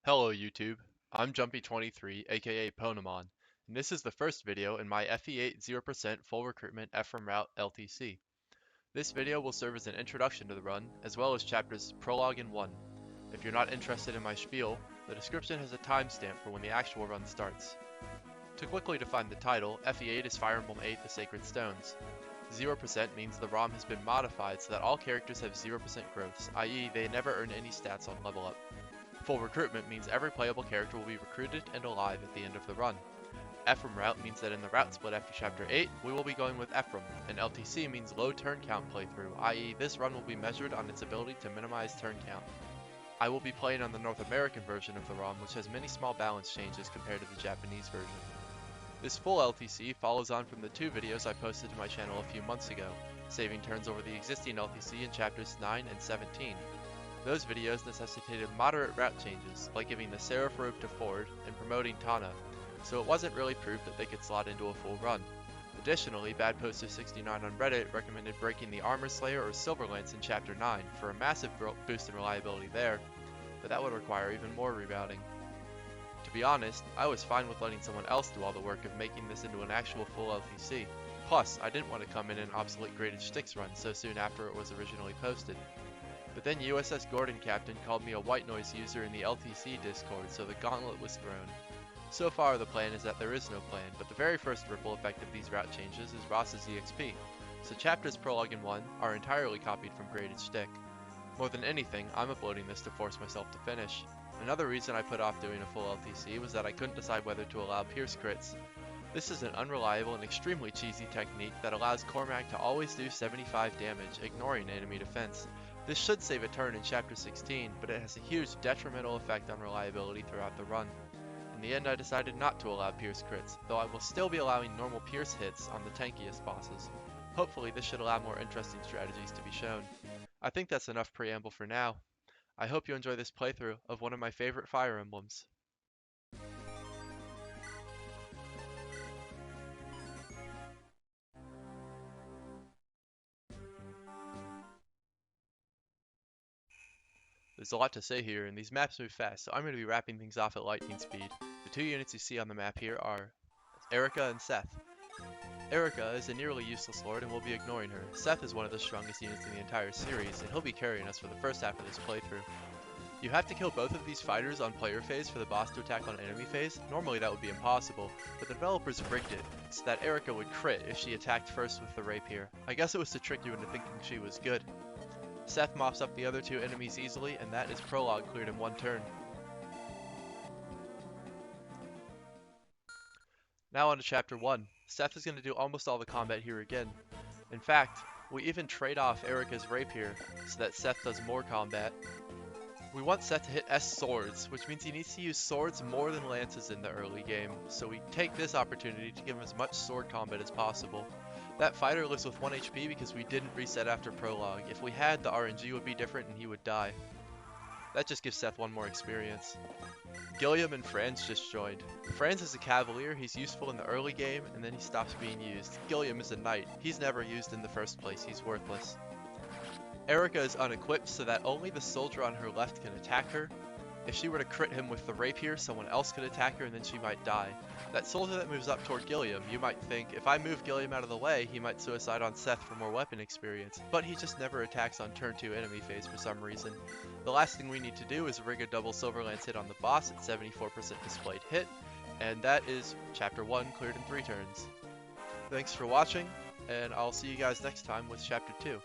Hello YouTube, I'm Jumpy23 aka Ponemon, and this is the first video in my FE8 0% full recruitment Ephraim Route LTC. This video will serve as an introduction to the run, as well as chapters Prologue and 1. If you're not interested in my spiel, the description has a timestamp for when the actual run starts. To quickly define the title, FE8 is Fire Emblem 8 The Sacred Stones. 0% means the ROM has been modified so that all characters have 0% growths, i.e. they never earn any stats on level up. Full recruitment means every playable character will be recruited and alive at the end of the run. Ephraim Route means that in the route split after Chapter 8, we will be going with Ephraim, and LTC means low turn count playthrough, i.e. this run will be measured on its ability to minimize turn count. I will be playing on the North American version of the ROM, which has many small balance changes compared to the Japanese version. This full LTC follows on from the two videos I posted to my channel a few months ago, saving turns over the existing LTC in chapters 9 and 17. Those videos necessitated moderate route changes, like giving the Ephraim Route to Ford and promoting Tana, so it wasn't really proof that they could slot into a full run. Additionally, BadPoster69 on Reddit recommended breaking the Armor Slayer or Silver Lance in Chapter 9 for a massive boost in reliability there, but that would require even more rerouting. To be honest, I was fine with letting someone else do all the work of making this into an actual full LTC. Plus, I didn't want to come in an obsolete graded Styx run so soon after it was originally posted. But then USS Gordon Captain called me a white noise user in the LTC Discord, so the gauntlet was thrown. So far the plan is that there is no plan, but the very first ripple effect of these route changes is Ross's EXP, so chapters Prologue and 1 are entirely copied from graded Shtick. More than anything, I'm uploading this to force myself to finish. Another reason I put off doing a full LTC was that I couldn't decide whether to allow Pierce crits. This is an unreliable and extremely cheesy technique that allows Cormac to always do 75 damage, ignoring enemy defense. This should save a turn in Chapter 16, but it has a huge detrimental effect on reliability throughout the run. In the end, I decided not to allow Pierce crits, though I will still be allowing normal Pierce hits on the tankiest bosses. Hopefully this should allow more interesting strategies to be shown. I think that's enough preamble for now. I hope you enjoy this playthrough of one of my favorite Fire Emblems. There's a lot to say here, and these maps move fast, so I'm going to be wrapping things off at lightning speed. The two units you see on the map here are Erica and Seth. Erica is a nearly useless lord and we'll be ignoring her. Seth is one of the strongest units in the entire series, and he'll be carrying us for the first half of this playthrough. You have to kill both of these fighters on player phase for the boss to attack on enemy phase. Normally that would be impossible, but the developers rigged it so that Erica would crit if she attacked first with the rapier. I guess it was to trick you into thinking she was good. Seth mops up the other two enemies easily, and that is Prologue cleared in one turn. Now on to Chapter 1. Seth is going to do almost all the combat here again. In fact, we even trade off Erica's rapier so that Seth does more combat. We want Seth to hit S swords, which means he needs to use swords more than lances in the early game, so we take this opportunity to give him as much sword combat as possible. That fighter lives with 1 HP because we didn't reset after Prologue. If we had, the RNG would be different and he would die. That just gives Seth one more experience. Gilliam and Franz just joined. Franz is a cavalier, he's useful in the early game, and then he stops being used. Gilliam is a knight, he's never used in the first place, he's worthless. Erica is unequipped so that only the soldier on her left can attack her. If she were to crit him with the rapier, someone else could attack her and then she might die. That soldier that moves up toward Gilliam, you might think, if I move Gilliam out of the way, he might suicide on Seth for more weapon experience, but he just never attacks on turn 2 enemy phase for some reason. The last thing we need to do is rig a double Silver Lance hit on the boss at 74% displayed hit, and that is Chapter 1 cleared in 3 turns. Thanks for watching, and I'll see you guys next time with Chapter 2.